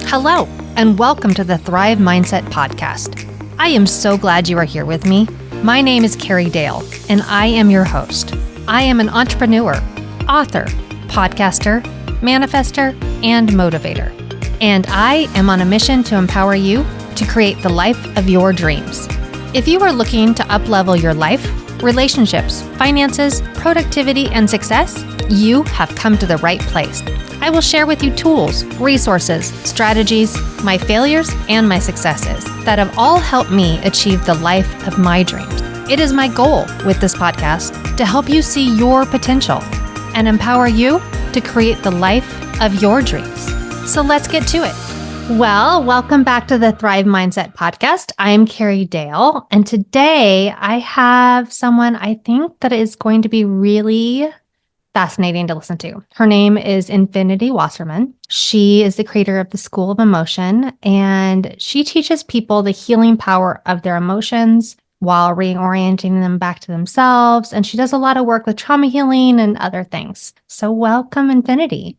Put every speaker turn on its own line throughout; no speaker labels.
Hello, and welcome to the Thrive Mindset Podcast. I am so glad you are here with me. My name is Carrie Dale, and I am your host. I am an entrepreneur, author, podcaster, manifester, and motivator. And I am on a mission to empower you to create the life of your dreams. If you are looking to up-level your life, relationships, finances, productivity, and success, you have come to the right place. I will share with you tools, resources, strategies, my failures, and my successes that have all helped me achieve the life of my dreams. It is my goal with this podcast to help you see your potential and empower you to create the life of your dreams. So let's get to it. Well, welcome back to the Thrive Mindset Podcast. I'm Carrie Dale, and today I have someone I think that is going to be really fascinating to listen to. Her name is Infinity Wasserman. She is the creator of the School of Emotion, and she teaches people the healing power of their emotions while reorienting them back to themselves. And she does a lot of work with trauma healing and other things. So welcome, Infinity.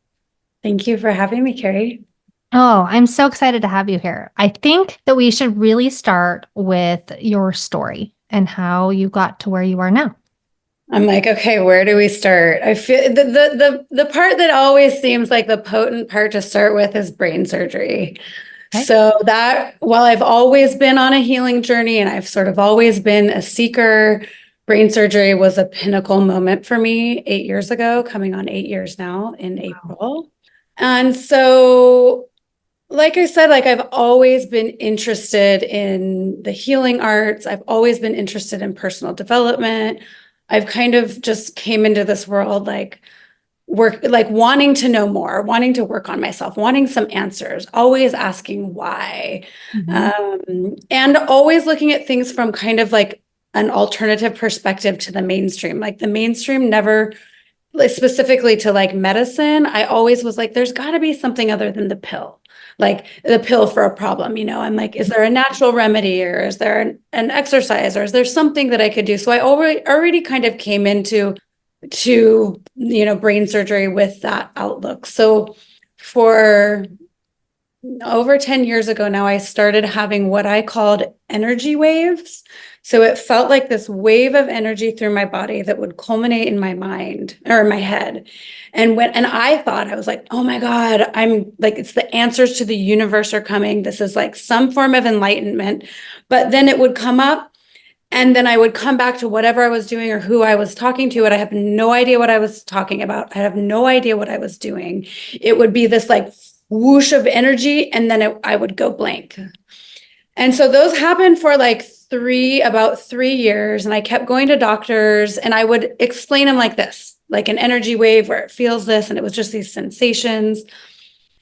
Thank you for having me, Carrie.
Oh, I'm so excited to have you here. I think that we should really start with your story and how you got to where you are now.
I'm like, okay, where do we start? I feel the part that always seems like the potent part to start with is brain surgery. Okay. So that while I've always been on a healing journey and I've sort of always been a seeker, brain surgery was a pinnacle moment for me 8 years ago, coming on 8 years now in April. And so, like I said, I've always been interested in the healing arts. I've always been interested in personal development. I've kind of just came into this world wanting to know more, wanting to work on myself, wanting some answers, always asking why, and always looking at things from kind of like an alternative perspective to the mainstream. Like the mainstream never, specifically to like medicine, I always was like, there's got to be something other than the pill. Like the pill for a problem, I'm like, is there a natural remedy, or is there an exercise, or is there something that I could do? So I already kind of came into brain surgery with that outlook. So for over 10 years ago now, I started having what I called energy waves. So it felt like this wave of energy through my body that would culminate in my mind or my head. And I thought, I was like, oh my God, I'm like, it's the answers to the universe are coming. This is like some form of enlightenment. But then it would come up, and then I would come back to whatever I was doing or who I was talking to, and I have no idea what I was talking about. I have no idea what I was doing. It would be this like whoosh of energy, and then I would go blank. And so those happened for about 3 years, and I kept going to doctors, and I would explain them like this, like an energy wave where it feels this, and it was just these sensations.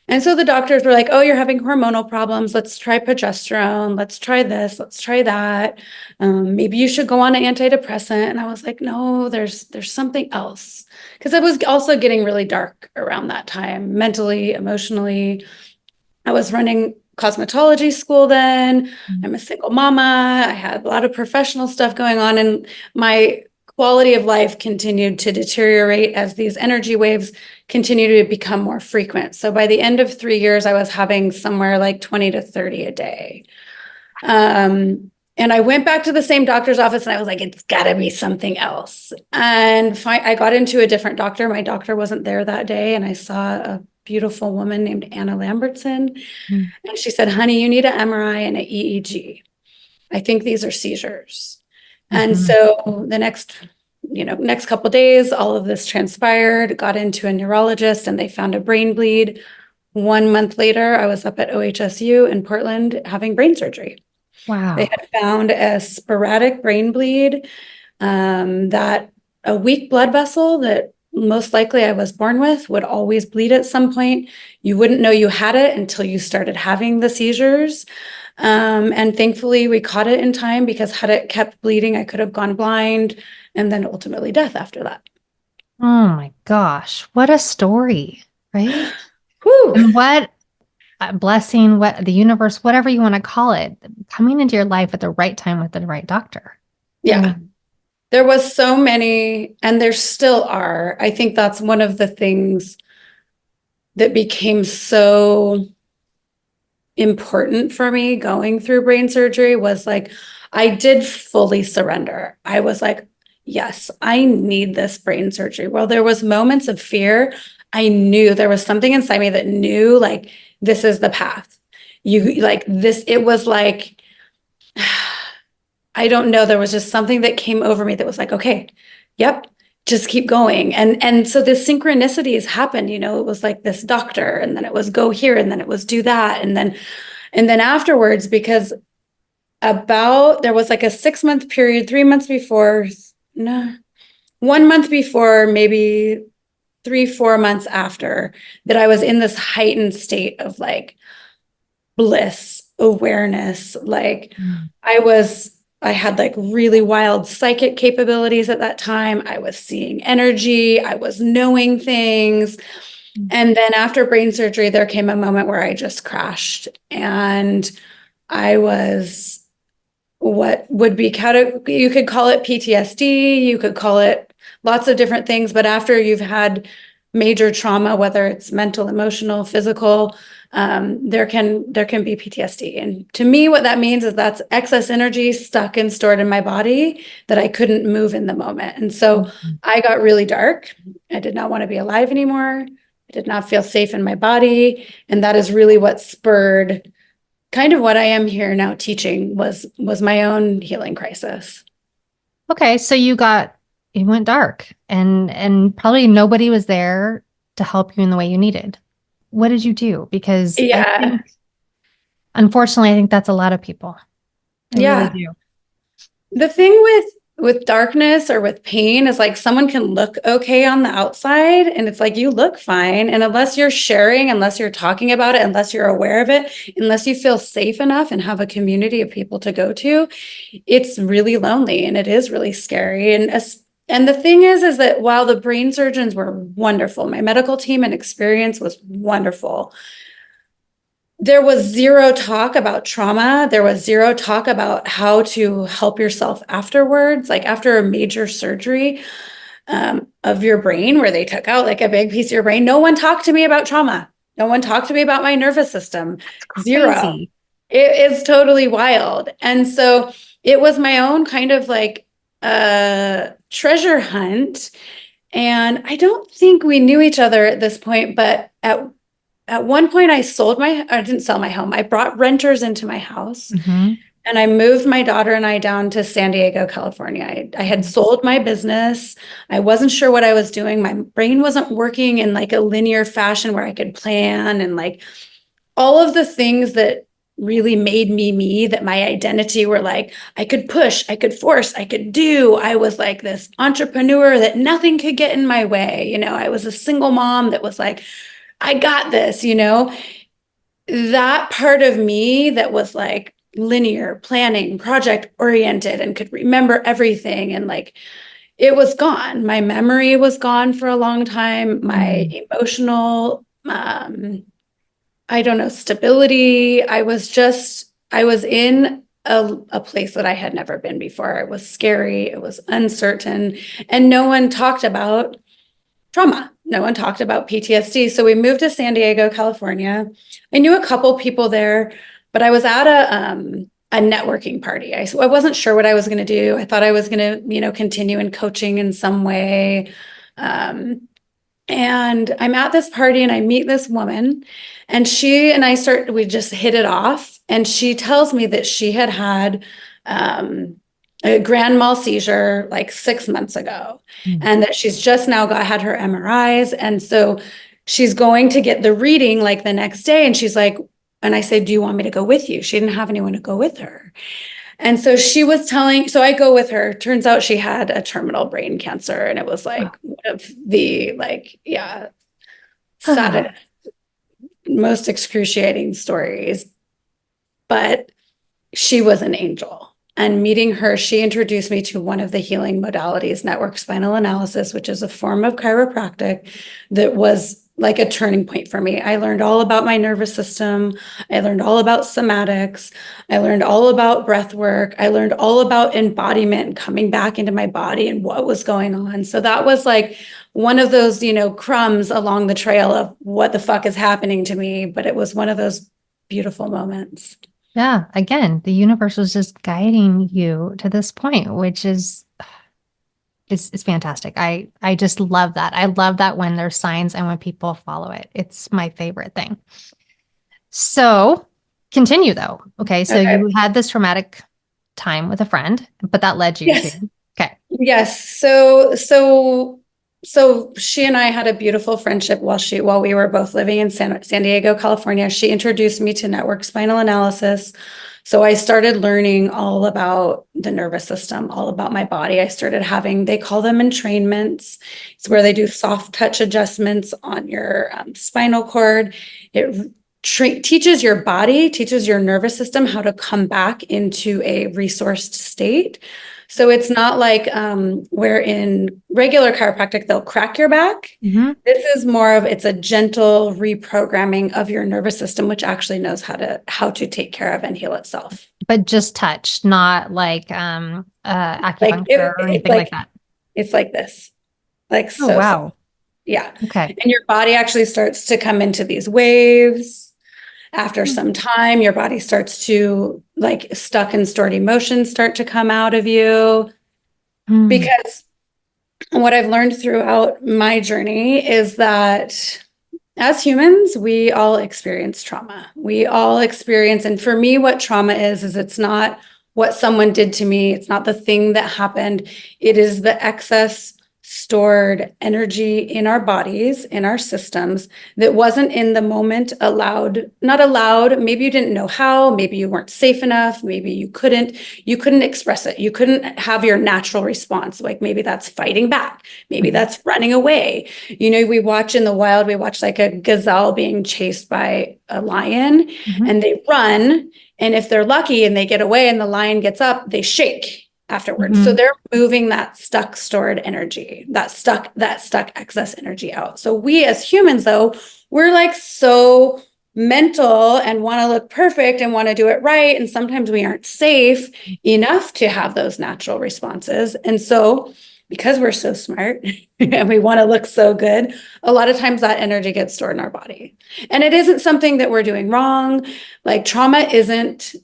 And so the doctors were like, oh, you're having hormonal problems. Let's try progesterone. Let's try this. Let's try that. Maybe you should go on an antidepressant. And I was like, no, there's something else. Because I was also getting really dark around that time, mentally, emotionally. I was running cosmetology school then. I'm a single mama. I had a lot of professional stuff going on, and my quality of life continued to deteriorate as these energy waves continue to become more frequent. So by the end of 3 years, I was having somewhere like 20 to 30 a day. And I went back to the same doctor's office, and I was like, it's got to be something else. And I got into a different doctor. My doctor wasn't there that day, and I saw a beautiful woman named Anna Lambertson. And she said, honey, you need an MRI and an EEG. I think these are seizures. And so the next couple of days, all of this transpired, got into a neurologist, and they found a brain bleed. 1 month later, I was up at OHSU in Portland having brain surgery.
Wow.
They had found a sporadic brain bleed, that a weak blood vessel that most likely I was born with would always bleed at some point. You wouldn't know you had it until you started having the seizures. And thankfully we caught it in time, because had it kept bleeding, I could have gone blind and then ultimately death after that.
Oh my gosh. What a story, right?
Whew.
And what a blessing, what the universe, whatever you want to call it, coming into your life at the right time with the right doctor.
Yeah. There was so many, and there still are. I think that's one of the things that became so important for me going through brain surgery was like, I did fully surrender. I was like, yes, I need this brain surgery. Well, there was moments of fear. I knew there was something inside me that knew like, this is the path. You like this, it was like, I don't know. There was just something that came over me that was like, okay, yep, just keep going. And so this synchronicities happened, you know, it was like this doctor, and then it was go here, and then it was do that. And then afterwards, because there was like a 6-month period, 3 months before, no, 1 month before, maybe 3, 4 months after, that I was in this heightened state of like bliss, awareness. Like I had like really wild psychic capabilities at that time. I was seeing energy, I was knowing things. And then after brain surgery, there came a moment where I just crashed, and I was what would be you could call it PTSD, you could call it lots of different things, but after you've had major trauma, whether it's mental, emotional, physical, there can be PTSD. And to me, what that means is that's excess energy stuck and stored in my body that I couldn't move in the moment. And so I got really dark. I did not want to be alive anymore. I did not feel safe in my body. And that is really what spurred kind of what I am here now teaching was my own healing crisis.
Okay, so you went dark, and probably nobody was there to help you in the way you needed. What did you do? Because unfortunately, I think that's a lot of people. I really do.
The thing with darkness or with pain is like someone can look okay on the outside, and it's like you look fine, and unless you're sharing, unless you're talking about it, unless you're aware of it, unless you feel safe enough and have a community of people to go to, it's really lonely and it is really scary. And the thing is that while the brain surgeons were wonderful, my medical team and experience was wonderful, there was zero talk about trauma. There was zero talk about how to help yourself afterwards, like after a major surgery of your brain where they took out like a big piece of your brain. No one talked to me about trauma. No one talked to me about my nervous system. Zero. It is totally wild. And so it was my own kind of like treasure hunt. And I don't think we knew each other at this point, but at one point I didn't sell my home. I brought renters into my house, and I moved my daughter and I down to San Diego, California. I had sold my business. I wasn't sure what I was doing. My brain wasn't working in like a linear fashion where I could plan, and like all of the things that really made me, that my identity were like, I could push, I could force, I could do. I was like this entrepreneur that nothing could get in my way. You know, I was a single mom that was like, I got this, you know, that part of me that was like linear, planning, project oriented, and could remember everything. And like, it was gone. My memory was gone for a long time. My emotional, I don't know, stability. I was in a place that I had never been before. It was scary. It was uncertain. And no one talked about trauma. No one talked about PTSD. So we moved to San Diego, California. I knew a couple people there, but I was at a networking party. I wasn't sure what I was going to do. I thought I was going to, you know, continue in coaching in some way. And I'm at this party and I meet this woman, and she and I we just hit it off. And she tells me that she had a grand mal seizure like 6 months ago, and that she's just now had her MRIs. And so she's going to get the reading like the next day. And she's like, and I said, do you want me to go with you? She didn't have anyone to go with her. And so so I go with her. Turns out she had a terminal brain cancer. And it was like one of the saddest, most excruciating stories. But she was an angel. And meeting her, she introduced me to one of the healing modalities, network spinal analysis, which is a form of chiropractic that was like a turning point for me. I learned all about my nervous system. I learned all about somatics. I learned all about breath work. I learned all about embodiment and coming back into my body and what was going on. So that was like one of those, you know, crumbs along the trail of what the fuck is happening to me. But it was one of those beautiful moments.
Yeah. Again, the universe was just guiding you to this point, which is it's fantastic. I just love that. I love that when there's signs and when people follow it. It's my favorite thing. So continue though. Okay. So
Okay.
you had this traumatic time with a friend, but that led you to,
Yes.
okay.
Yes. So she and I had a beautiful friendship while we were both living in San Diego, California. She introduced me to network spinal analysis. So I started learning all about the nervous system, all about my body. I started having, they call them entrainments. It's where they do soft touch adjustments on your spinal cord. It teaches your body, teaches your nervous system how to come back into a resourced state. So it's not like where in regular chiropractic, they'll crack your back.
Mm-hmm.
This is more of, it's a gentle reprogramming of your nervous system, which actually knows how to take care of and heal itself.
But just touch, not like
Like
acupuncture or anything like that.
it's like this, like
Oh,
so soft.
wow.
Yeah.
Okay.
And your body actually starts to come into these waves. After some time, your body starts to, like, stuck and stored emotions start to come out of you.
Mm.
Because what I've learned throughout my journey is that as humans, we all experience trauma. We all experience, and for me, what trauma is it's not what someone did to me. It's not the thing that happened. It is the excess stored energy in our bodies, in our systems, that wasn't in the moment not allowed. Maybe you didn't know how, maybe you weren't safe enough, maybe you couldn't express it. You couldn't have your natural response. Like maybe that's fighting back. Maybe that's running away. We watch in the wild, we watch like a gazelle being chased by a lion, and they run. And if they're lucky and they get away and the lion gets up, they shake afterwards. So they're moving that stuck stored energy, that stuck excess energy out. So we as humans, though, we're like so mental and want to look perfect and want to do it right. And sometimes we aren't safe enough to have those natural responses. And so because we're so smart and we want to look so good, a lot of times that energy gets stored in our body. And it isn't something that we're doing wrong. Like trauma isn't,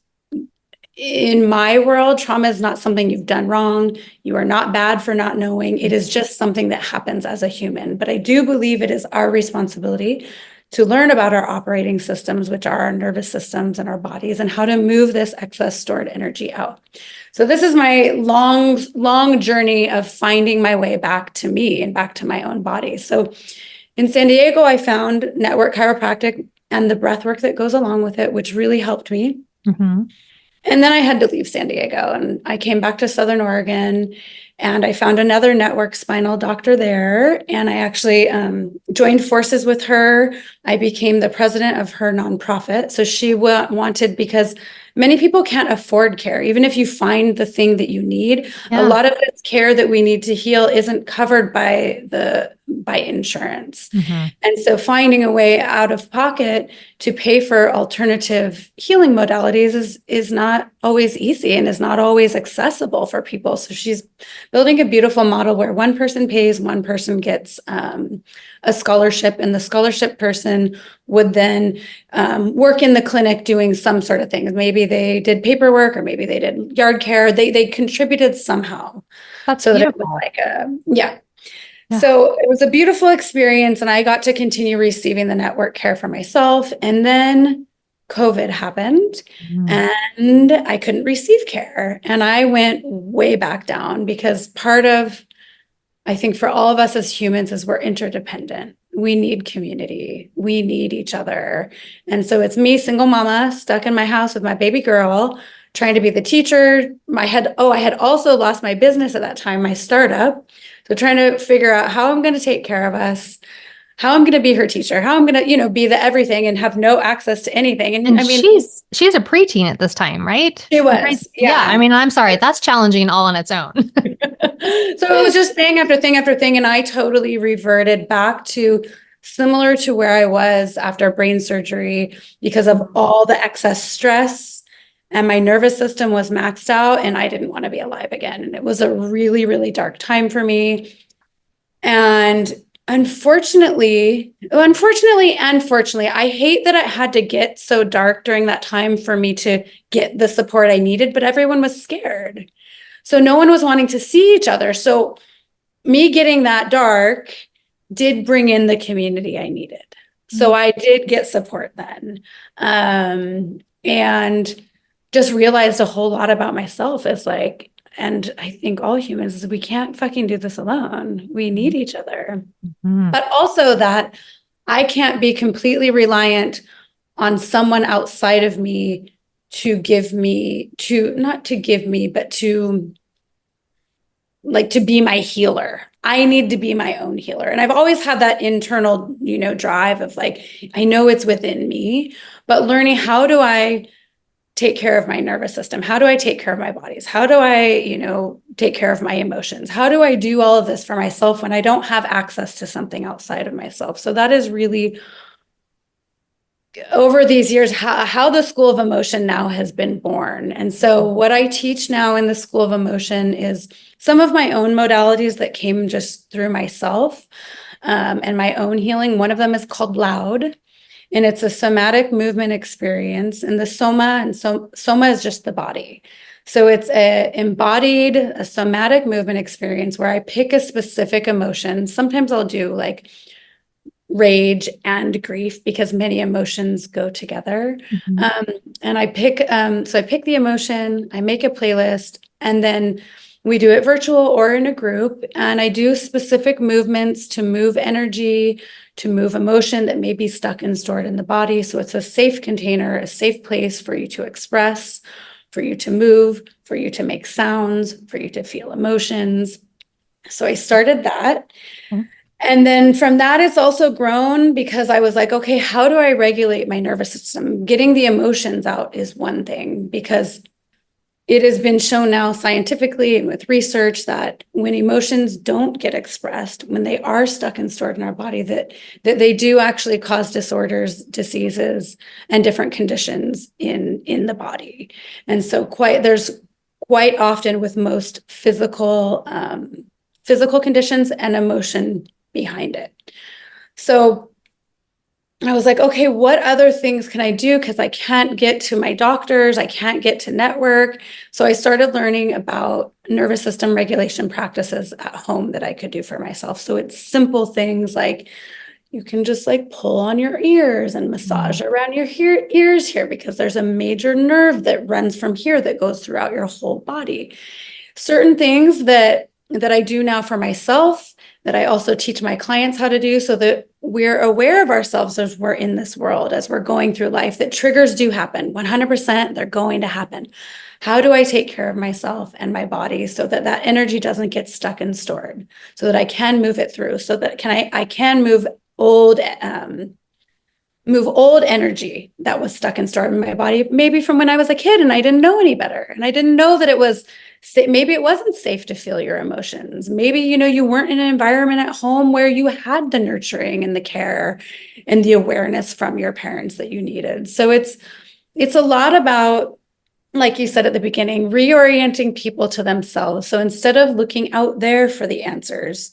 in my world, trauma is not something you've done wrong. You are not bad for not knowing. It is just something that happens as a human. But I do believe it is our responsibility to learn about our operating systems, which are our nervous systems and our bodies, and how to move this excess stored energy out. So this is my long journey of finding my way back to me and back to my own body. So in San Diego, I found network chiropractic and the breath work that goes along with it, which really helped me.
Mm-hmm.
And then I had to leave San Diego and I came back to Southern Oregon and I found another network spinal doctor there. And I actually joined forces with her. I became the president of her nonprofit. So she wanted, because many people can't afford care. Even if you find the thing that you need, a lot of this care that we need to heal isn't covered by insurance.
Mm-hmm.
And so finding a way out of pocket to pay for alternative healing modalities is not always easy and is not always accessible for people. So she's building a beautiful model where one person pays, one person gets a scholarship, and the scholarship person would then work in the clinic doing some sort of thing. Maybe they did paperwork or maybe they did yard care. They contributed somehow.
That's
so
beautiful.
that it was like yeah. So it was a beautiful experience and I got to continue receiving the network care for myself. And then COVID happened and I couldn't receive care. And I went way back down because part of, I think for all of us as humans is we're interdependent. We need community. We need each other. And so it's me, single mama, stuck in my house with my baby girl, trying to be the teacher. I had also lost my business at that time, my startup. So trying to figure out how I'm going to take care of us, how I'm going to be her teacher, how I'm going to, be the everything and have no access to anything. And I mean,
she's a preteen at this time, right?
She was.
Yeah. I mean, I'm sorry. That's challenging all on its own.
So it was just thing after thing after thing. And I totally reverted back to similar to where I was after brain surgery because of all the excess stress. And my nervous system was maxed out and I didn't want to be alive again. And it was a really, really dark time for me. And unfortunately and fortunately, I hate that it had to get so dark during that time for me to get the support I needed, but everyone was scared. So no one was wanting to see each other. So me getting that dark did bring in the community I needed. So I did get support then. And just realized a whole lot about myself is like, and I think all humans is we can't fucking do this alone. We need each other.
Mhm.
But also that I can't be completely reliant on someone outside of me to give me to not to give me, but to like to be my healer. I need to be my own healer. And I've always had that internal, drive of like, I know it's within me, but learning how do I take care of my nervous system? How do I take care of my bodies? How do I, take care of my emotions? How do I do all of this for myself when I don't have access to something outside of myself? So that is really over these years how the School of Emotion now has been born. And so what I teach now in the School of Emotion is some of my own modalities that came just through myself and my own healing. One of them is called Loud, and it's a somatic movement experience. And the soma is just the body. So it's a somatic movement experience where I pick a specific emotion. Sometimes I'll do like rage and grief because many emotions go together. And I pick the emotion, I make a playlist, and then we do it virtual or in a group. And I do specific movements to move energy, to move emotion that may be stuck and stored in the body. So it's a safe container, a safe place for you to express, for you to move, for you to make sounds, for you to feel emotions. So I started that. And then from that, it's also grown because I was like, okay, how do I regulate my nervous system? Getting the emotions out is one thing, because it has been shown now scientifically and with research that when emotions don't get expressed, when they are stuck and stored in our body, that they do actually cause disorders, diseases, and different conditions in the body. And so there's quite often with most physical conditions and emotion behind it. So I was like, okay, what other things can I do? Because I can't get to my doctors, I can't get to network. So I started learning about nervous system regulation practices at home that I could do for myself. So it's simple things like you can just like pull on your ears and massage around your ears here, because there's a major nerve that runs from here that goes throughout your whole body. Certain things that I do now for myself, that I also teach my clients how to do, so that we're aware of ourselves as we're in this world, as we're going through life, that triggers do happen. 100%, they're going to happen. How do I take care of myself and my body so that that energy doesn't get stuck and stored, so that I can move it through, so that I can move old energy that was stuck and stored in my body, maybe from when I was a kid and I didn't know any better. And I didn't know that maybe it wasn't safe to feel your emotions. Maybe, you weren't in an environment at home where you had the nurturing and the care and the awareness from your parents that you needed. So it's a lot about, like you said at the beginning, reorienting people to themselves. So instead of looking out there for the answers,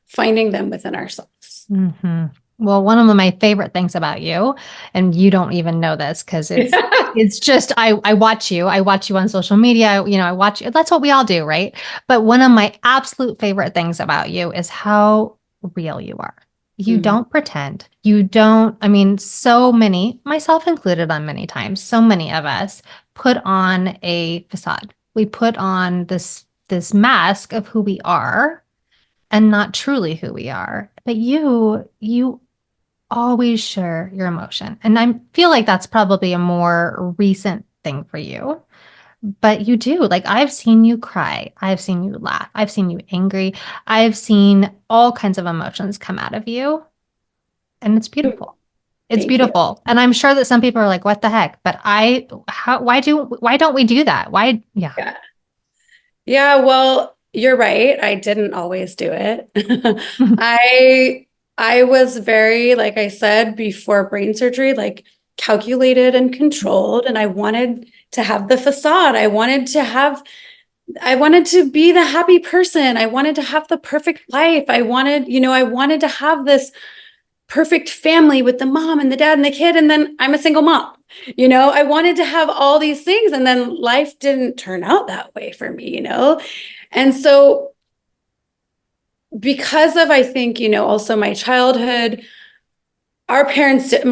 finding them within ourselves.
Mm-hmm. Well, one of my favorite things about you, and you don't even know this because it's just, I watch you on social media, I watch you. That's what we all do, right? But one of my absolute favorite things about you is how real you are. You don't pretend. So many, myself included on many times, so many of us put on a facade. We put on this mask of who we are and not truly who we are. But you always share your emotion. And I feel like that's probably a more recent thing for you. But you do. Like, I've seen you cry. I've seen you laugh. I've seen you angry. I've seen all kinds of emotions come out of you. And it's beautiful. It's
Thank
beautiful.
you.
And I'm sure that some people are like, what the heck? But why don't we do that? Why? Yeah.
Yeah, well, you're right. I didn't always do it. I was very, like I said before brain surgery, like calculated and controlled, and I wanted to have the facade. I wanted to have I wanted to be the happy person. I wanted to have the perfect life. I wanted to have this perfect family with the mom and the dad and the kid. And then I'm a single mom. I wanted to have all these things. And then life didn't turn out that way for me. And so because of, I think, also my childhood, my parents did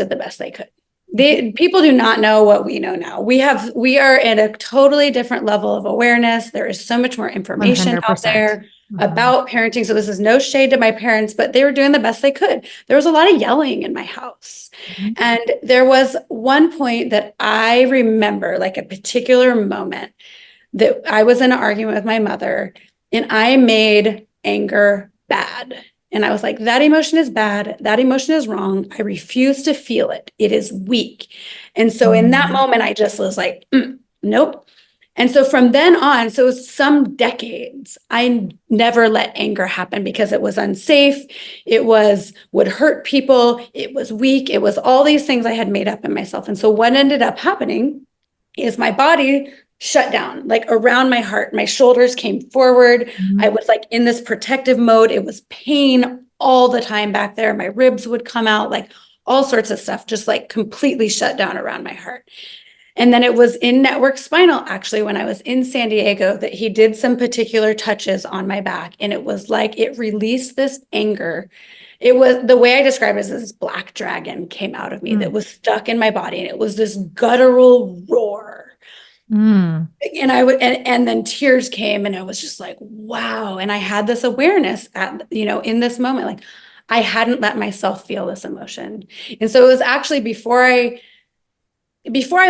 the best they could. People do not know what we know now. We are at a totally different level of awareness. There is so much more information
100%.
out there about parenting. So this is no shade to my parents, but they were doing the best they could. There was a lot of yelling in my house. And there was one point that I remember, like a particular moment, that I was in an argument with my mother and I made anger bad. And I was like, that emotion is bad. That emotion is wrong. I refuse to feel it. It is weak. And so in that moment, I just was like, nope. And so from then on, so some decades, I never let anger happen because it was unsafe. It would hurt people. It was weak. It was all these things I had made up in myself. And so what ended up happening is my body shut down, like around my heart. My shoulders came forward. I was like in this protective mode. It was pain all the time back there. My ribs would come out, like all sorts of stuff, just like completely shut down around my heart. And then it was in Network Spinal, actually, when I was in San Diego, that he did some particular touches on my back. And it was like it released this anger. It was, the way I describe it, is this black dragon came out of me that was stuck in my body. And it was this guttural roar. And and then tears came and I was just like, wow. And I had this awareness in this moment, like I hadn't let myself feel this emotion. And so it was actually before I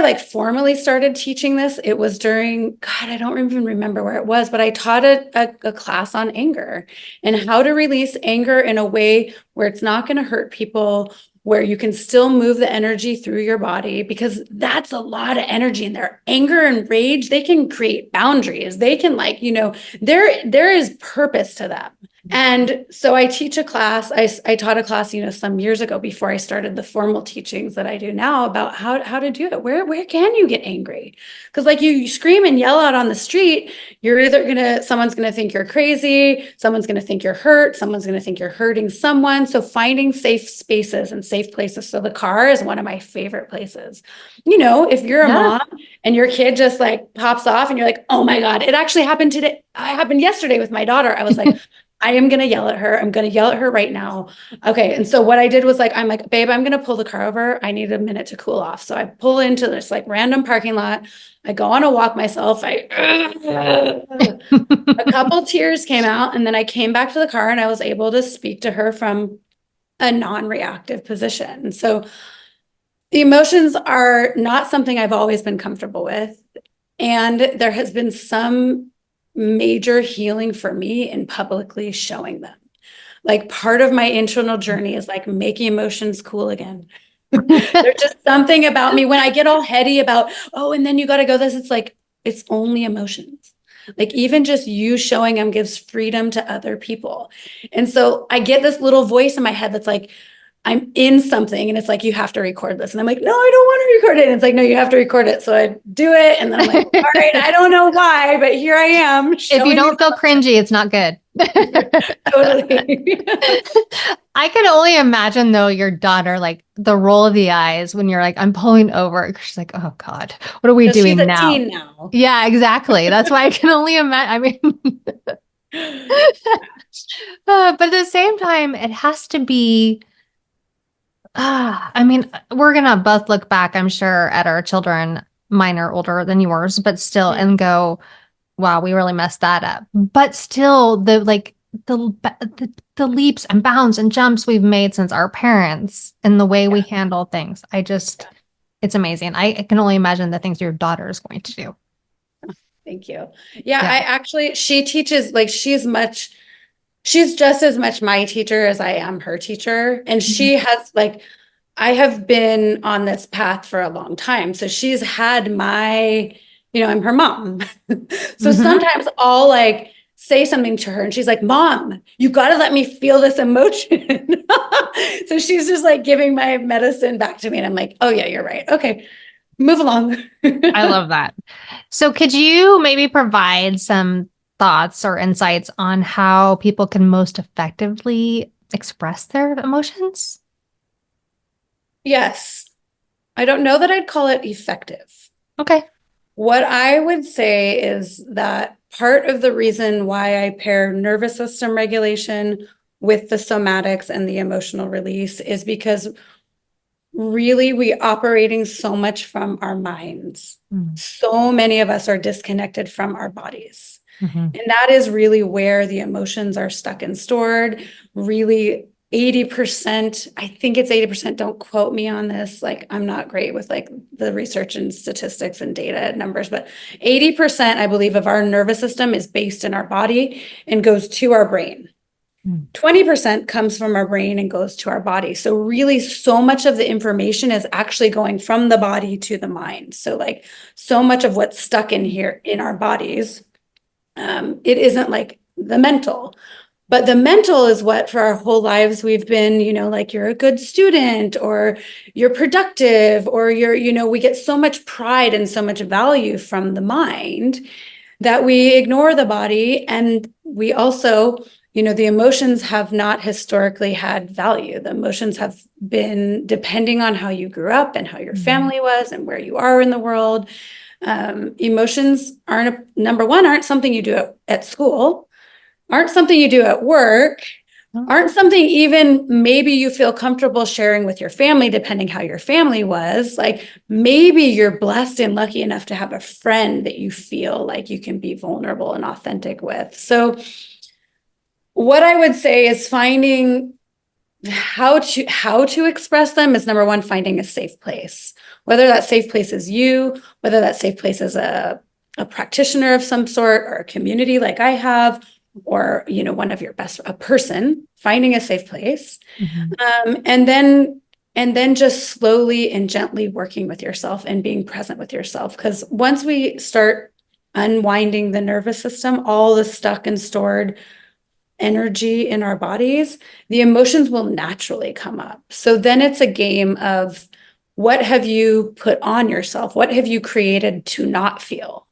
like formally started teaching this, it was during, God, I don't even remember where it was, but I taught a class on anger and how to release anger in a way where it's not going to hurt people, where you can still move the energy through your body, because that's a lot of energy in there. Anger and rage, they can create boundaries. They can there is purpose to them. And so I teach a class, I taught a class, some years ago before I started the formal teachings that I do now about how to do it. Where can you get angry? Because like you scream and yell out on the street, someone's gonna think you're crazy, someone's gonna think you're hurt, someone's gonna think you're hurting someone. So finding safe spaces and safe places. So the car is one of my favorite places. If you're a mom and your kid just like pops off and you're like, oh my God, it actually happened today. It happened yesterday with my daughter. I was like, I am going to yell at her. I'm going to yell at her right now. Okay. And so what I did was I'm like, babe, I'm going to pull the car over. I need a minute to cool off. So I pull into this like random parking lot. I go on a walk myself. A couple tears came out, and then I came back to the car and I was able to speak to her from a non-reactive position. So the emotions are not something I've always been comfortable with. And there has been some major healing for me in publicly showing them. Like part of my internal journey is like making emotions cool again. There's just something about me when I get all heady about, oh, and then you got to go this. It's like, it's only emotions. Like even just you showing them gives freedom to other people. And so I get this little voice in my head that's like, I'm in something and it's like, you have to record this. And I'm like, no, I don't want to record it. And it's like, no, you have to record it. So I do it. And then I'm like, all right, I don't know why, but here I am.
If you don't feel cringy, it's not good.
Totally.
I can only imagine though, your daughter, like the roll of the eyes when you're like, I'm pulling over. She's like, oh God, what are we doing
she's a
now?
teen now?
Yeah, exactly. That's why I can only imagine. I mean, but at the same time, it has to be, I mean, we're going to both look back, I'm sure, at our children, mine are older than yours, but still, and go, wow, we really messed that up. But still, the leaps and bounds and jumps we've made since our parents and the way we handle things. It's amazing. I can only imagine the things your daughter is going to do.
Thank you. Yeah. She teaches, like, she's just as much my teacher as I am her teacher. And she has I have been on this path for a long time. So she's had I'm her mom. So sometimes I'll say something to her and she's like, Mom, you got to let me feel this emotion. So she's just giving my medicine back to me. And I'm like, oh yeah, you're right. Okay. move along.
I love that. So could you maybe provide some thoughts or insights on how people can most effectively express their emotions?
Yes. I don't know that I'd call it effective.
Okay.
What I would say is that part of the reason why I pair nervous system regulation with the somatics and the emotional release is because really we operating so much from our minds. So many of us are disconnected from our bodies.
Mhm.
And that is really where the emotions are stuck and stored. Really 80%, I think it's 80%, don't quote me on this. Like I'm not great with like the research and statistics and data numbers, but 80%, I believe, of our nervous system is based in our body and goes to our brain. 20% comes from our brain and goes to our body. So really so much of the information is actually going from the body to the mind. So like so much of what's stuck in here in our bodies, it isn't like the mental, but the mental is what for our whole lives we've been, like you're a good student or you're productive or we get so much pride and so much value from the mind that we ignore the body. And we also, the emotions have not historically had value. The emotions have been depending on how you grew up and how your family was and where you are in the world. Emotions number one, aren't something you do at school, aren't something you do at work, aren't something even maybe you feel comfortable sharing with your family, depending how your family was. Like maybe you're blessed and lucky enough to have a friend that you feel like you can be vulnerable and authentic with. So what I would say is finding how to express them is number one, finding a safe place, whether that safe place is you, whether that safe place is a practitioner of some sort or a community like I have, or one of your a person, finding a safe place. And then just slowly and gently working with yourself and being present with yourself, because once we start unwinding the nervous system, all the stuck and stored energy in our bodies, the emotions will naturally come up. So then it's a game of what have you put on yourself? What have you created to not feel?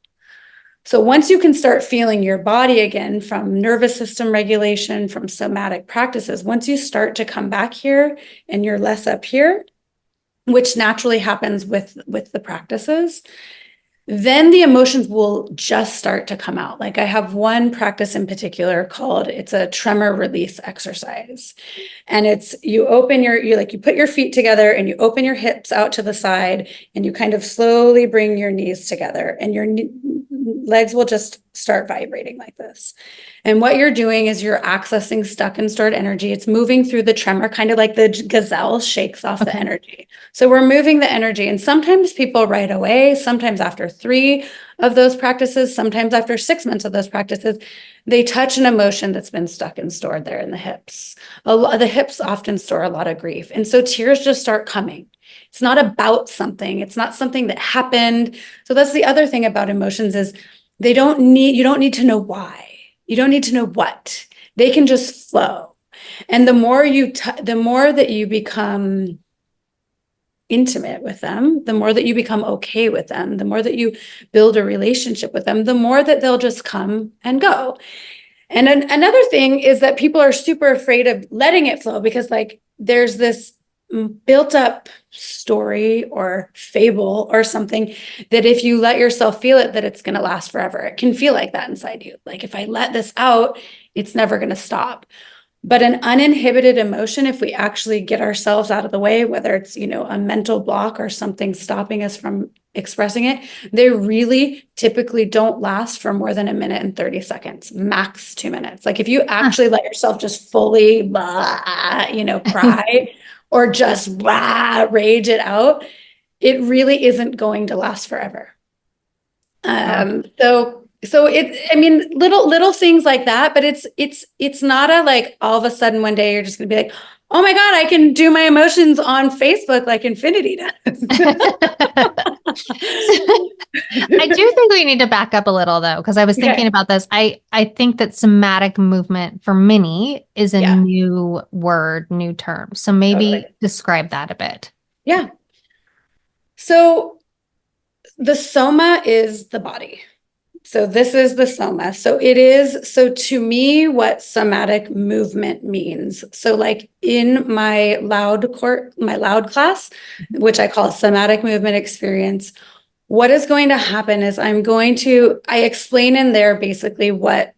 So once you can start feeling your body again from nervous system regulation, from somatic practices, once you start to come back here and you're less up here, which naturally happens with the practices, then the emotions will just start to come out. Like I have one practice in particular it's a tremor release exercise. And it's you put your feet together and you open your hips out to the side and you kind of slowly bring your knees together and your legs will just start vibrating like this. And what you're doing is you're accessing stuck and stored energy. It's moving through the tremor, kind of like the gazelle shakes off the energy. So we're moving the energy. And sometimes people right away, sometimes after 3 of those practices, sometimes after 6 months of those practices, they touch an emotion that's been stuck and stored there in the hips. The hips often store a lot of grief. And so tears just start coming. It's not about something. It's not something that happened. So that's the other thing about emotions is you don't need to know why. You don't need to know what. They can just flow. And the more that you become intimate with them, the more that you become okay with them, the more that you build a relationship with them, the more that they'll just come and go. And another thing is that people are super afraid of letting it flow because like there's this built up story or fable or something that if you let yourself feel it, that it's going to last forever. It can feel like that inside you. Like if I let this out, it's never going to stop. But an uninhibited emotion, if we actually get ourselves out of the way, whether it's, a mental block or something stopping us from expressing it, they really typically don't last for more than 1:30, max 2 minutes. Like if you actually let yourself just fully, cry or just rage it out, it really isn't going to last forever. So little things like that, but it's not a like all of a sudden one day you're just gonna be like, oh my God, I can do my emotions on Facebook like Infinity does.
I do think we need to back up a little though, because I was thinking about this. I think that somatic movement for many is a new word, new term. So maybe describe that a bit.
Yeah. So the soma is the body. So this is the soma. So to me, what somatic movement means. So like in my loud class, which I call somatic movement experience, what is going to happen is I explain in there basically what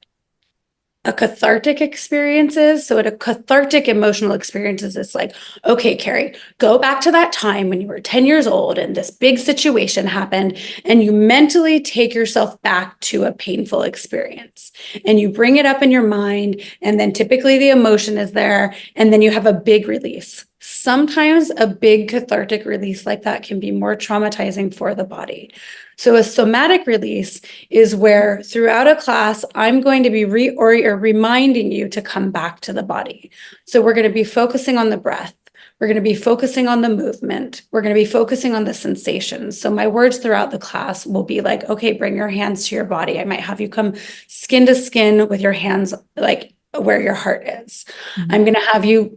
a cathartic experience is. So, what a cathartic emotional experience is, it's like, okay, Carrie, go back to that time when you were 10 years old and this big situation happened, and you mentally take yourself back to a painful experience and you bring it up in your mind. And then typically the emotion is there, and then you have a big release. Sometimes a big cathartic release like that can be more traumatizing for the body. So a somatic release is where throughout a class, I'm going to be reminding you to come back to the body. So we're going to be focusing on the breath. We're going to be focusing on the movement. We're going to be focusing on the sensations. So my words throughout the class will be like, okay, bring your hands to your body. I might have you come skin to skin with your hands, like where your heart is. I'm going to have you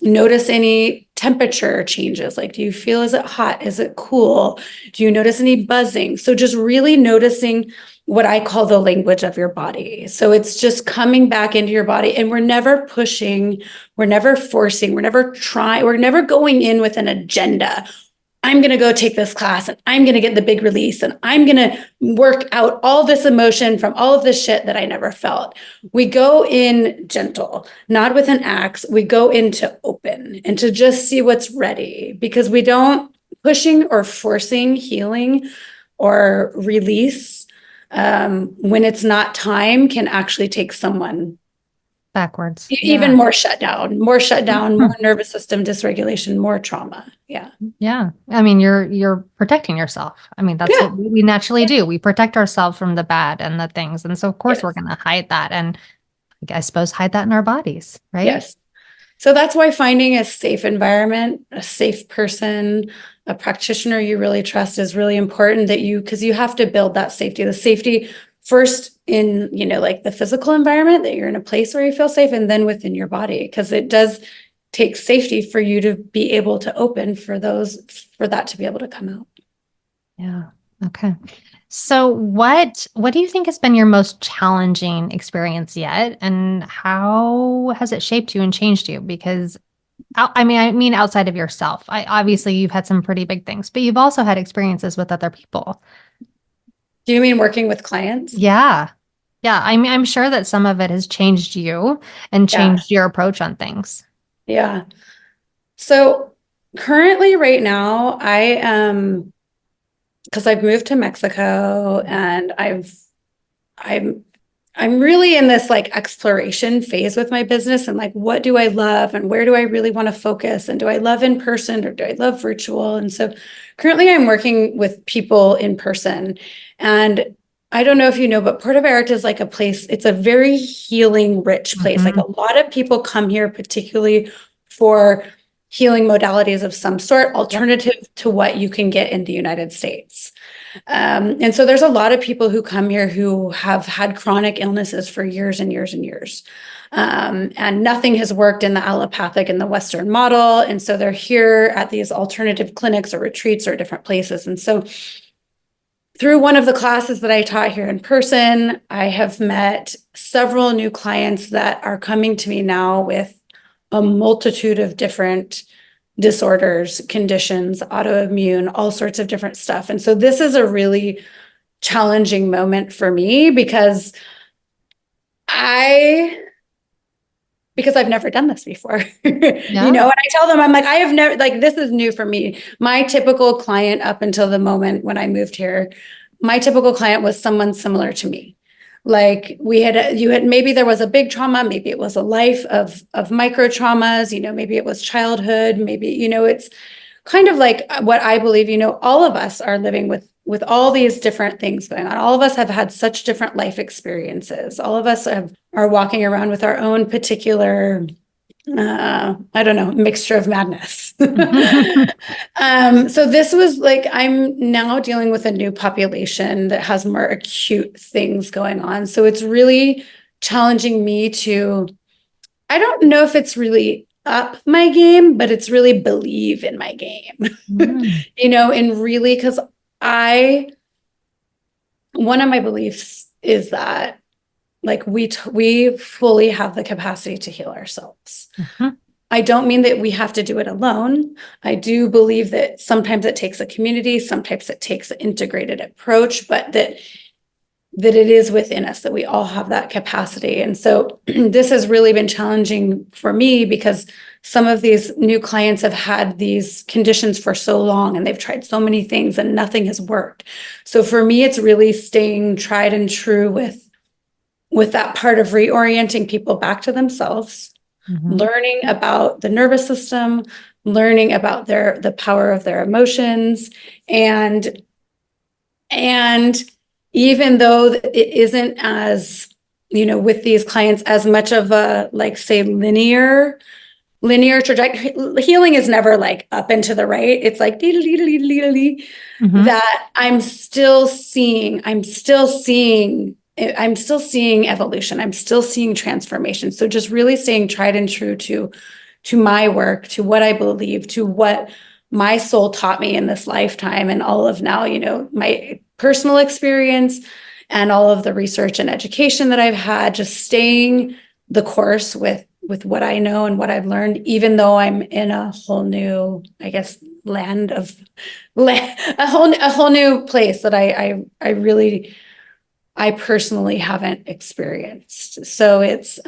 notice any temperature changes. Like, do you feel, is it hot? Is it cool? Do you notice any buzzing? So just really noticing what I call the language of your body. So it's just coming back into your body, and we're never pushing, we're never forcing, we're never trying, we're never going in with an agenda. I'm going to go take this class and I'm going to get the big release and I'm going to work out all this emotion from all of this shit that I never felt. We go in gentle, not with an axe. We go into open and to just see what's ready, because we don't pushing or forcing healing or release when it's not time can actually take someone
backwards.
Even more shutdown, more nervous system dysregulation, more trauma. Yeah.
Yeah. I mean, you're protecting yourself. I mean, that's what we naturally do. We protect ourselves from the bad and the things. And so of course we're going to hide that. And I suppose hide that in our bodies, right?
Yes. So that's why finding a safe environment, a safe person, a practitioner you really trust is really important, because you have to build that safety. The safety first in, like the physical environment, that you're in a place where you feel safe, and then within your body, because it does take safety for you to be able to open for that to be able to come out.
Yeah. Okay. So what do you think has been your most challenging experience yet? And how has it shaped you and changed you? Because I mean, outside of yourself, obviously you've had some pretty big things, but you've also had experiences with other people.
Do you mean working with clients?
Yeah. Yeah. I mean, I'm sure that some of it has changed you and changed your approach on things.
Yeah. So currently right now, because I've moved to Mexico and I'm really in this like exploration phase with my business, and like, what do I love and where do I really want to focus? And do I love in person or do I love virtual? And so currently I'm working with people in person, and I don't know if you know, but Puerto Vallarta is like a place, it's a very healing, rich place. Like a lot of people come here, particularly for healing modalities of some sort, alternative to what you can get in the United States. And so there's a lot of people who come here who have had chronic illnesses for years and years and years. And nothing has worked in the allopathic and the Western model. And so they're here at these alternative clinics or retreats or different places. And so through one of the classes that I taught here in person, I have met several new clients that are coming to me now with a multitude of different disorders, conditions, autoimmune, all sorts of different stuff. And so this is a really challenging moment for me because I've never done this before.
Yeah.
And I tell them, I'm like, I have never, like, this is new for me. My typical client up until the moment when I moved here, my typical client was someone similar to me. Like maybe there was a big trauma, maybe it was a life of micro traumas, maybe it was childhood, maybe, it's kind of like what I believe, all of us are living with all these different things going on. All of us have had such different life experiences. All of us are walking around with our own particular, I don't know, mixture of madness. So this was like, I'm now dealing with a new population that has more acute things going on. So it's really challenging me I don't know if it's really up my game, but it's really believe in my game, and really, because one of my beliefs is that like we fully have the capacity to heal ourselves.
Mm-hmm.
I don't mean that we have to do it alone. I do believe that sometimes it takes a community, sometimes it takes an integrated approach, but that it is within us, that we all have that capacity. And so this has really been challenging for me because some of these new clients have had these conditions for so long and they've tried so many things and nothing has worked. So for me, it's really staying tried and true with that part of reorienting people back to themselves, learning about the nervous system, learning about the power of their emotions, and even though it isn't as, with these clients as much of a, like, say, linear trajectory. Healing is never like up and to the right. It's like that I'm still seeing evolution. I'm still seeing transformation. So just really staying tried and true to my work, to what I believe, to what my soul taught me in this lifetime, and all of now, my personal experience and all of the research and education that I've had, just staying the course with what I know and what I've learned, even though I'm in a whole new, I guess, a whole new place that I personally haven't experienced. So it's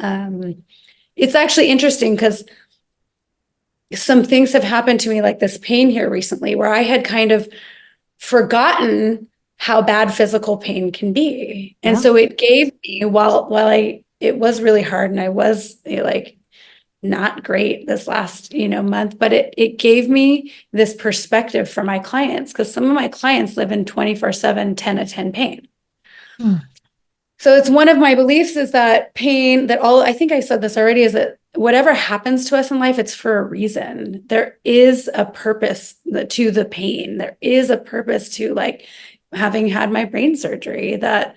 actually interesting because some things have happened to me, like this pain here recently, where I had kind of forgotten how bad physical pain can be. And so it gave me, it was really hard and I was like not great this last, month, but it gave me this perspective for my clients, because some of my clients live in 24/7, 10 to 10 pain. So it's one of my beliefs is that pain, I think I said this already, is that whatever happens to us in life, it's for a reason. There is a purpose to the pain. There is a purpose to, like, having had my brain surgery that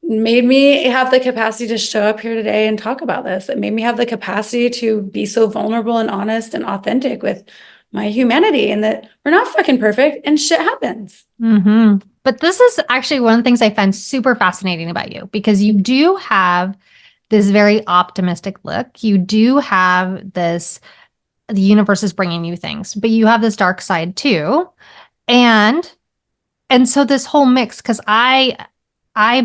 made me have the capacity to show up here today and talk about this. It made me have the capacity to be so vulnerable and honest and authentic with my humanity, and that we're not fucking perfect and shit happens.
But this is actually one of the things I find super fascinating about you, because you do have this very optimistic look. You do have this, the universe is bringing you things, but you have this dark side too. And so this whole mix, because I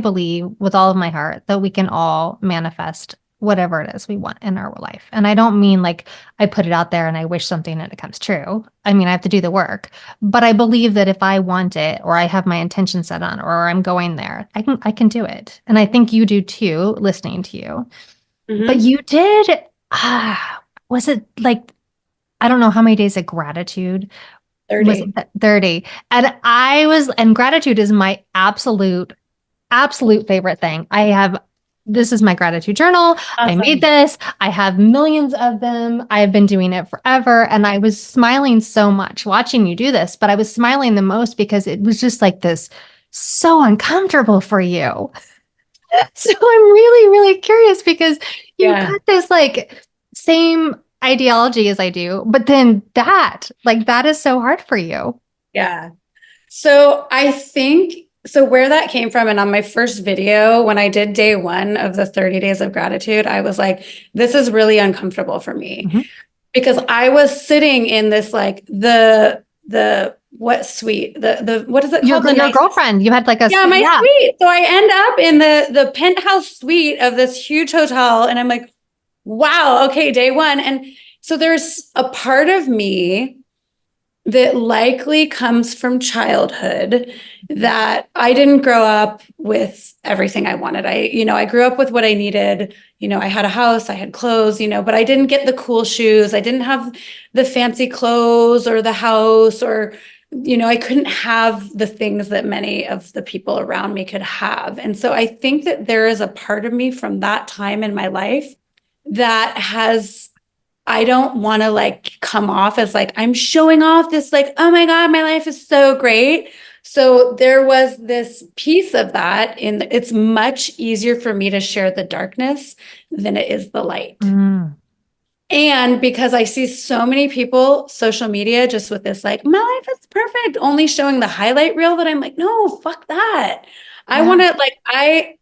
believe with all of my heart that we can all manifest whatever it is we want in our life. And I don't mean like I put it out there and I wish something and it comes true. I mean, I have to do the work, but I believe that if I want it, or I have my intention set on, or I'm going there, I can do it. And I think you do too, listening to you. But you did, was it like, I don't know how many days of gratitude?
30.
Was it 30? And gratitude is my absolute favorite thing. This is my gratitude journal. Awesome. I made this. I have millions of them. I've been doing it forever. And I was smiling so much watching you do this, but I was smiling the most because it was just like this, so uncomfortable for you. So I'm really, really curious, because you got this like same ideology as I do, but then that is so hard for you.
Yeah. So I think, where that came from, and on my first video, when I did day 1 of the 30 days of gratitude, I was like, this is really uncomfortable for me, because I was sitting in this, like, the what suite, what is it called?
Your girlfriend, you had like a
suite. So I end up in the penthouse suite of this huge hotel, and I'm like, wow, okay, day 1. And so there's a part of me that likely comes from childhood, that I didn't grow up with everything I wanted. I grew up with what I needed. I had a house, I had clothes, but I didn't get the cool shoes. I didn't have the fancy clothes or the house, or, I couldn't have the things that many of the people around me could have. And so I think that there is a part of me from that time in my life that I don't want to like come off as like I'm showing off this, like, oh my God, my life is so great. So there was this piece of that it's much easier for me to share the darkness than it is the light. And And because I see so many people, social media, just with this, like, my life is perfect, only showing the highlight reel, that I'm like, no, fuck that. I
Yeah.
want to, like, I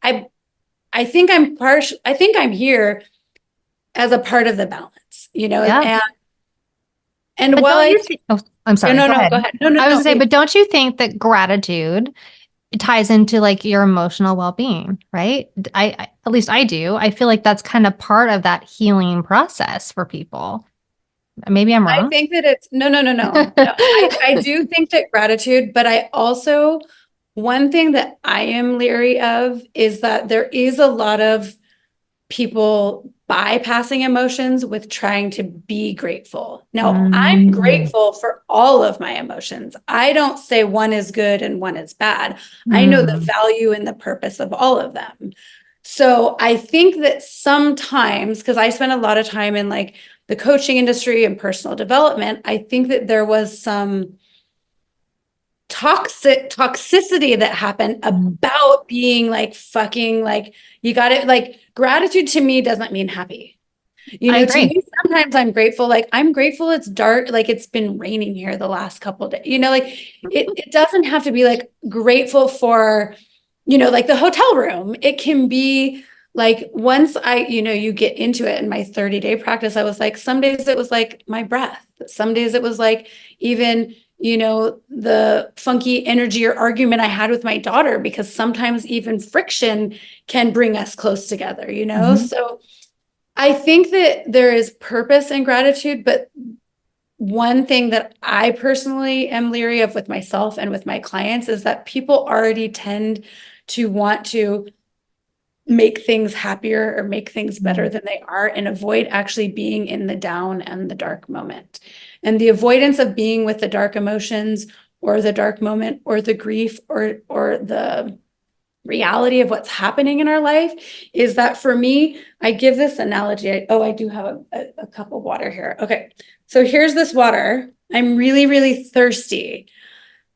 think I think I'm here as a part of the balance,
Yeah.
and
But
while
don't
I,
you think, oh, I'm
no,
sorry,
no,
go
no,
ahead.
go ahead. No, no,
I was
no,
gonna say, but don't you think that gratitude ties into like your emotional well-being, right? At least I do. I feel like that's kind of part of that healing process for people. Maybe I'm
I
wrong.
think that it's no, no, no, no, no. I do think that gratitude, but I also, one thing that I am leery of is that there is a lot of people bypassing emotions with trying to be grateful. Now, I'm
Mm,
grateful for all of my emotions. I don't say one is good and one is bad. I know the
mm,
value and the purpose of all of them. So I think that sometimes, because I spent a lot of time in like the coaching industry and personal development, I think that there was some toxicity that happened
mm.
about being like fucking like, you got it. Like, gratitude to me doesn't mean happy.
I
To
agree.
me, sometimes I'm grateful. Like, I'm grateful it's dark, like it's been raining here the last couple of days. Like, it doesn't have to be like grateful for, like the hotel room. It can be like, once you get into it in my 30-day practice, I was like, some days it was like my breath. Some days it was like even, the funky energy or argument I had with my daughter, because sometimes even friction can bring us close together,
Mhm.
So I think that there is purpose in gratitude, but one thing that I personally am leery of with myself and with my clients is that people already tend to want to make things happier or make things better
Mm.
than they are, and avoid actually being in the down and the dark moment. And the avoidance of being with the dark emotions or the dark moment or the grief or the reality of what's happening in our life is that, for me, I give this analogy. I do have a cup of water here. Okay. So here's this water. I'm really, really thirsty,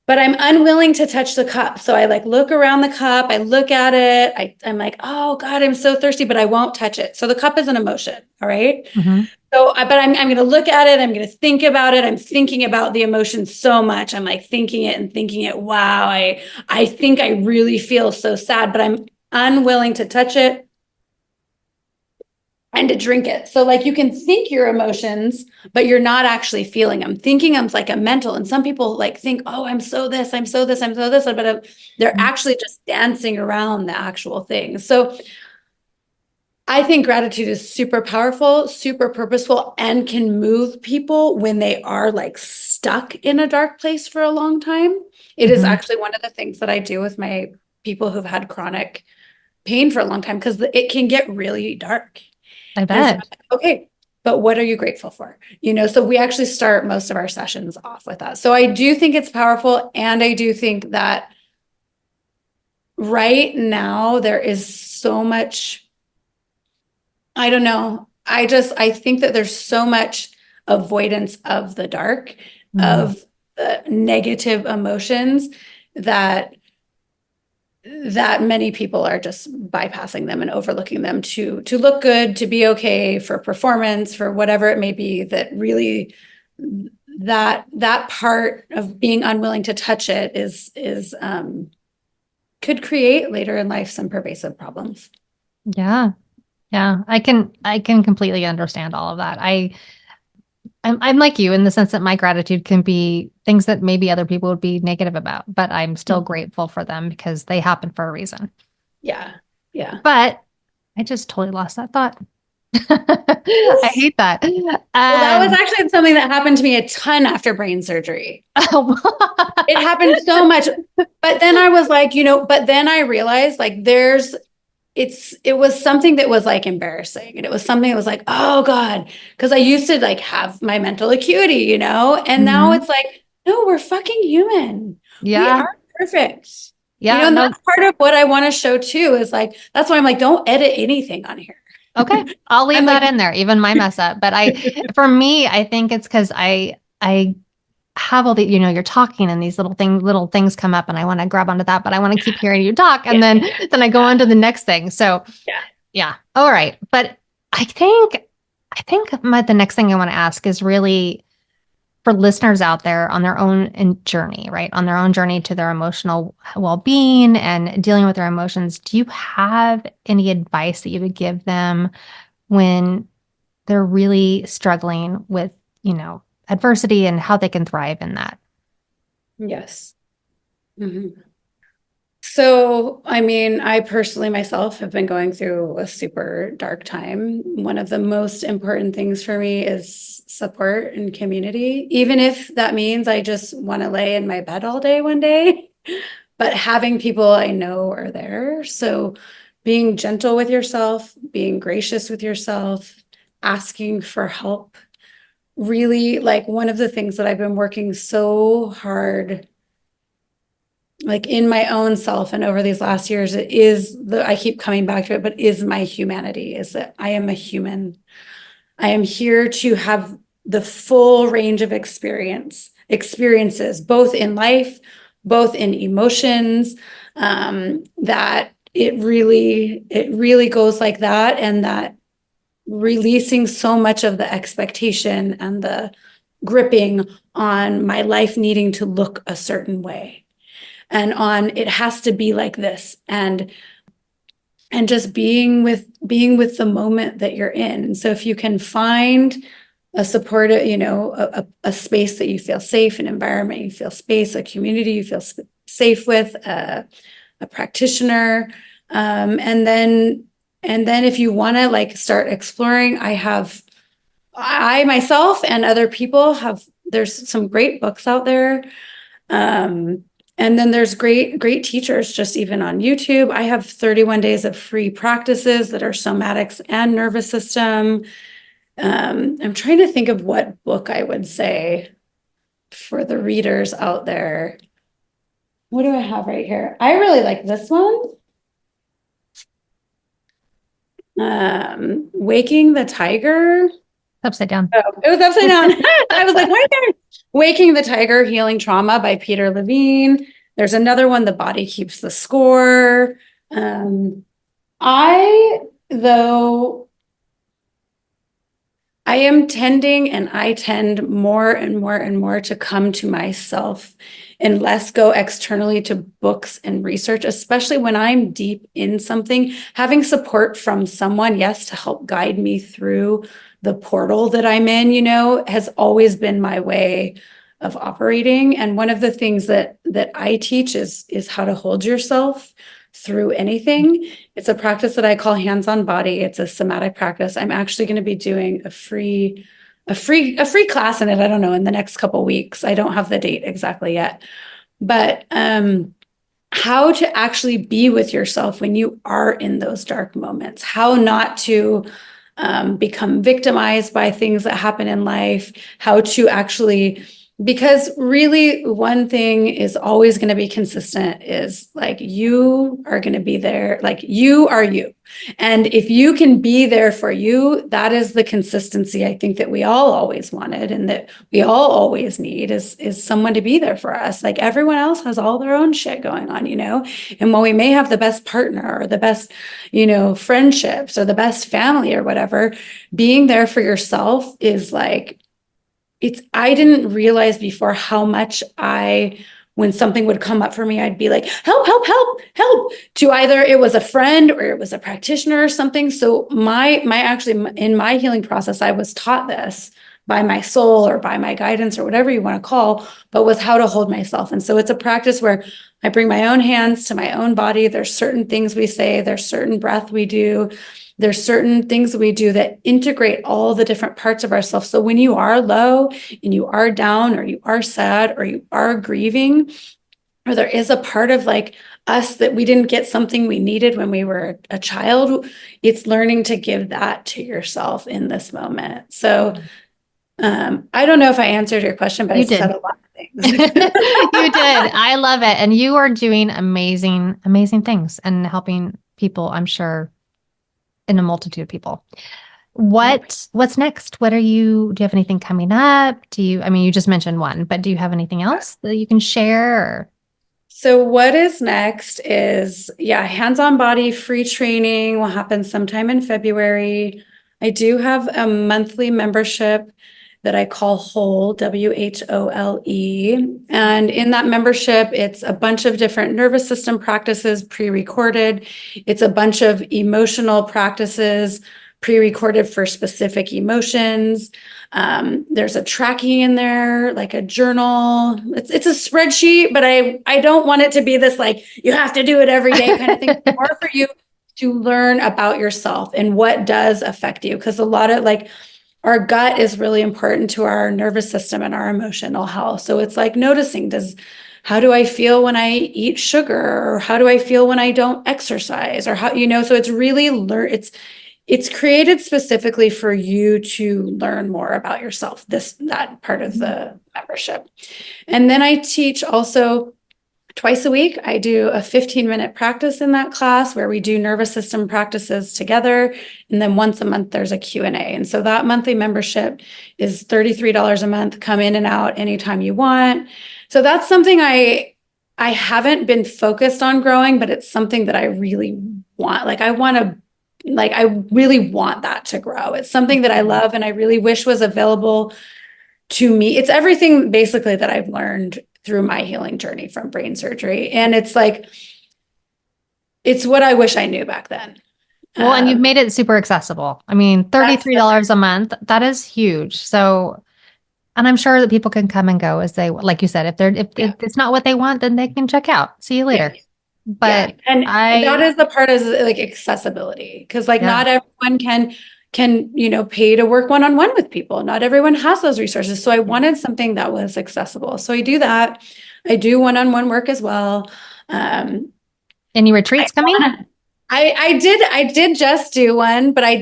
but I'm unwilling to touch the cup. So I like look around the cup, I look at it, I'm like, oh God, I'm so thirsty, but I won't touch it. So the cup is an emotion. All right.
Mhm.
So, but I'm going to look at it. I'm going to think about it. I'm thinking about the emotion so much. I'm like thinking it and thinking it. Wow, I think I really feel so sad, but I'm unwilling to touch it and to drink it. So, like, you can think your emotions, but you're not actually feeling them. Thinking them's like a mental. And some people like think, oh, I'm so this, I'm so this, I'm so this, but they're actually just dancing around the actual thing. So I think gratitude is super powerful, super purposeful, and can move people when they are like stuck in a dark place for a long time. It is
Mhm.
actually one of the things that I do with my people who've had chronic pain for a long time, because it can get really dark.
I
And so,
bet.
okay, but what are you grateful for? So we actually start most of our sessions off with that. So I do think it's powerful. And I do think that right now there is so much, I don't know. I think that there's so much avoidance of the dark,
Mm.
of the negative emotions, that many people are just bypassing them and overlooking them to look good, to be okay, for performance, for whatever it may be, that really, that part of being unwilling to touch it is could create later in life some pervasive problems.
Yeah. Yeah. I can completely understand all of that. I'm like you in the sense that my gratitude can be things that maybe other people would be negative about, but I'm still grateful for them because they happen for a reason.
Yeah. Yeah.
But I just totally lost that thought. I hate that.
Well, that was
Um,
actually something that happened to me a ton after brain surgery.
oh,
It happened so much. But then I was like, but then I realized, like, it was something that was like embarrassing. And it was something that was like, oh God. Because I used to like have my mental acuity, and now
mhm.
it's like, no, we're fucking human. We
Yeah.
aren't perfect.
Yeah.
And
No,
that's part of what I want to show too, is like, that's why I'm like, don't edit anything on here.
okay. I'll
I'm
leave
like,
that in there, even my mess up. But for me, I think it's because I have all the, you're talking and these little things come up and I want to grab onto that, but I want to keep hearing you talk. And
yeah,
then I go
yeah,
on to the next thing. So
yeah.
yeah. All right. But I think I think the next thing I want to ask is really for listeners out there on their own journey, right? On their own journey to their emotional well-being and dealing with their emotions. Do you have any advice that you would give them when they're really struggling with, adversity and how they can thrive in that?
Yes. Mhm. So, I mean, I personally myself have been going through a super dark time. One of the most important things for me is support and community, even if that means I just want to lay in my bed all day one day, but having people I know are there. So, being gentle with yourself, being gracious with yourself, asking for help. Really, like one of the things that I've been working so hard like in my own self and over these last years, it is I keep coming back to it, but is my humanity, is that I am a human. I am here to have the full range of experiences, both in life, both in emotions, that it really goes like that. And that releasing so much of the expectation and the gripping on my life needing to look a certain way and on it has to be like this and just being with the moment that you're in. And so if you can find a supportive, a space that you feel safe, an environment you feel space, a community you feel safe with, a practitioner, and then if you want to like start exploring, I myself and other people have, there's some great books out there. And then there's great teachers just even on YouTube. I have 31 days of free practices that are somatics and nervous system. I'm trying to think of what book I would say for the readers out there. What do I have right here? I really like this one. Waking the Tiger.
Upside down.
Oh, it was upside down. I was like, what are Waking the Tiger, Healing Trauma by Peter Levine. There's another one, The Body Keeps the Score. Though I am tending and I tend more and more and more to come to myself and less go externally to books and research, especially when I'm deep in something. Having support from someone, yes, to help guide me through the portal that I'm in, has always been my way of operating. And one of the things that I teach is how to hold yourself through anything. It's a practice that I call hands-on body. It's a somatic practice. I'm actually going to be doing a free class in it. I don't know, in the next couple of weeks. I don't have the date exactly yet, but how to actually be with yourself when you are in those dark moments, how not to become victimized by things that happen in life, how to actually, because really one thing is always going to be consistent is like you are going to be there, like you are you. And if you can be there for you, that is the consistency I think that we all always wanted and that we all always need is someone to be there for us. Like everyone else has all their own shit going on, and while we may have the best partner or the best, friendships or the best family or whatever, being there for yourself is like, I didn't realize before how much when something would come up for me, I'd be like, help, help, help, help, to either it was a friend or it was a practitioner or something. So actually in my healing process, I was taught this by my soul or by my guidance or whatever you want to call, but was how to hold myself. And so it's a practice where I bring my own hands to my own body. There's certain things we say, there's certain breath we do. There's certain things we do that integrate all the different parts of ourselves. So when you are low and you are down or you are sad or you are grieving, or there is a part of like us that we didn't get something we needed when we were a child, it's learning to give that to yourself in this moment. So I don't know if I answered your question, but I said a lot of things.
You did. I love it. And you are doing amazing, amazing things and helping people, I'm sure, in a multitude of people. What's next? Do you have anything coming up? You just mentioned one, but do you have anything else that you can share? Or?
So what is next is, hands-on body free training will happen sometime in February. I do have a monthly membership that I call Whole, WHOLE. And in that membership, it's a bunch of different nervous system practices pre-recorded. It's a bunch of emotional practices pre-recorded for specific emotions. There's a tracking in there, like a journal. It's a spreadsheet, but I don't want it to be this like, you have to do it every day kind of thing. It's more for you to learn about yourself and what does affect you. Because a lot of like, our gut is really important to our nervous system and our emotional health. So it's like noticing, how do I feel when I eat sugar? Or how do I feel when I don't exercise? Or how, so it's really it's created specifically for you to learn more about yourself, that part of the membership. And then I teach also twice a week. I do a 15-minute practice in that class where we do nervous system practices together. And then once a month, there's a Q&A. And so that monthly membership is $33 a month. Come in and out anytime you want. So that's something I haven't been focused on growing, but it's something that I really want. I really want that to grow. It's something that I love and I really wish was available to me. It's everything basically that I've learned through my healing journey from brain surgery. And it's what I wish I knew back then.
Well, and you've made it super accessible. I mean, $33 a month, that is huge. So, and I'm sure that people can come and go as they, like you said, if it's not what they want, then they can check out. See you later. Yeah. But
and that is the part is like accessibility. Cause not everyone can, pay to work one-on-one with people. Not everyone has those resources. So I wanted something that was accessible. So I do that. I do one-on-one work as well.
Any retreats coming?
I did just do one, but I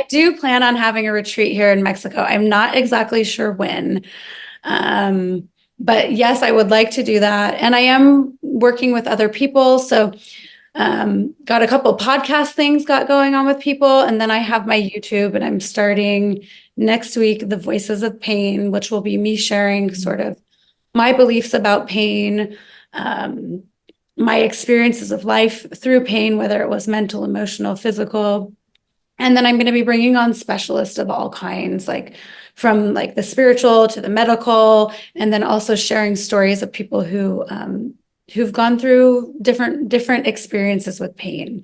do plan on having a retreat here in Mexico. I'm not exactly sure when. But yes, I would like to do that. And I am working with other people. So got a couple podcast things going on with people. And then I have my YouTube and I'm starting next week, The Voices of Pain, which will be me sharing sort of my beliefs about pain, my experiences of life through pain, whether it was mental, emotional, physical. And then I'm going to be bringing on specialists of all kinds, like from like the spiritual to the medical, and then also sharing stories of people who've gone through different experiences with pain,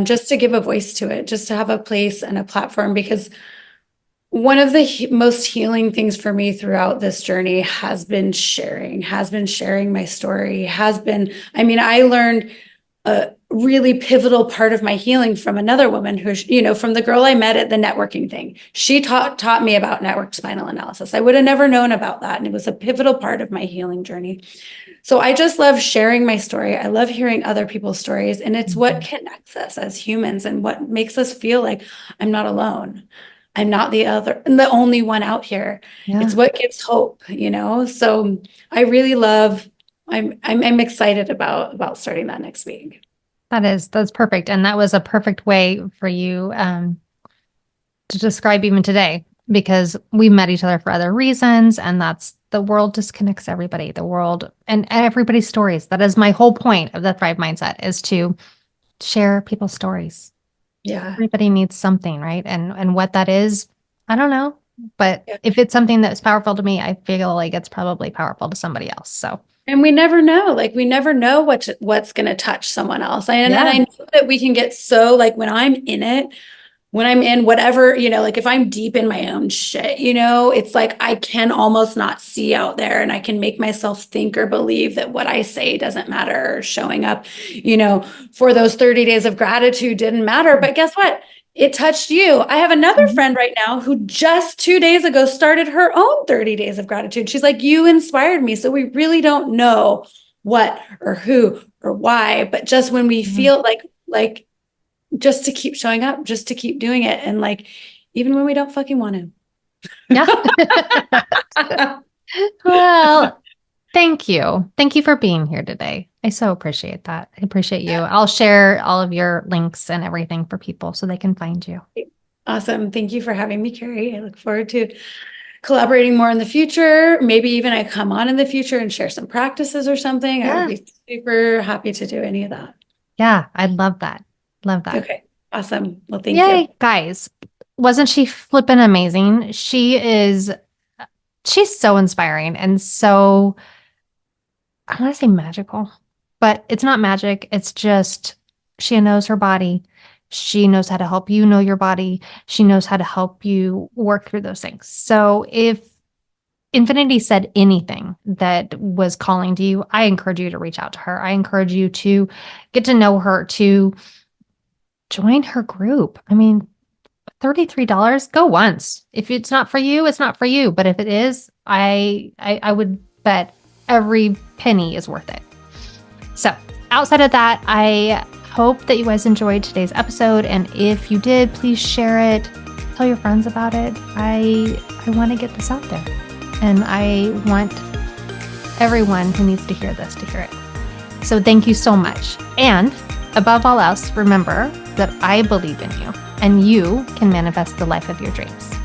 just to give a voice to it, just to have a place and a platform. Because one of the most healing things for me throughout this journey has been sharing my story, I learned a really pivotal part of my healing from another woman who, from the girl I met at the networking thing. She taught me about network spinal analysis. I would have never known about that. And it was a pivotal part of my healing journey. So I just love sharing my story. I love hearing other people's stories. And it's what connects us as humans and what makes us feel like I'm not alone. I'm not the only one out here. Yeah. It's what gives hope, So I really love, I'm excited about starting that next week.
That's perfect. And that was a perfect way for you to describe even today, because we met each other for other reasons. And the world just connects everybody, the world and everybody's stories. That is my whole point of the Thrive Mindset, is to share people's stories.
Yeah.
Everybody needs something, right? And what that is, I don't know. But if it's something that's powerful to me, I feel like it's probably powerful to somebody else. So.
And we never know, what's going to touch someone else. And I know that we can get so like when I'm in whatever, if I'm deep in my own shit, it's like I can almost not see out there, and I can make myself think or believe that what I say doesn't matter, or showing up, for those 30 days of gratitude didn't matter. But guess what? It touched you. I have another friend right now who just 2 days ago started her own 30 days of gratitude. She's like, you inspired me. So we really don't know what or who or why, but just when we feel like just to keep showing up, just to keep doing it. And like, even when we don't fucking want to.
Yeah. Well, thank you. Thank you for being here today. I so appreciate that. I appreciate you. I'll share all of your links and everything for people so they can find you.
Awesome. Thank you for having me, Carrie. I look forward to collaborating more in the future. Maybe even I come on in the future and share some practices or something. Yeah. I would be super happy to do any of that.
Yeah, I'd love that. Love that.
Okay. Awesome. Well, thank you.
Guys. Wasn't she flippin' amazing? She's so inspiring and so, I want to say magical, but it's not magic. It's just she knows her body. She knows how to help you know your body. She knows how to help you work through those things. So if Infinity said anything that was calling to you, I encourage you to reach out to her. I encourage you to get to know her, to join her group. I mean, $33, go once. If it's not for you, it's not for you. But if it is, I would bet every penny is worth it. So outside of that, I hope that you guys enjoyed today's episode. And if you did, please share it. Tell your friends about it. I want to get this out there. And I want everyone who needs to hear this to hear it. So thank you so much. And above all else, remember that I believe in you and you can manifest the life of your dreams.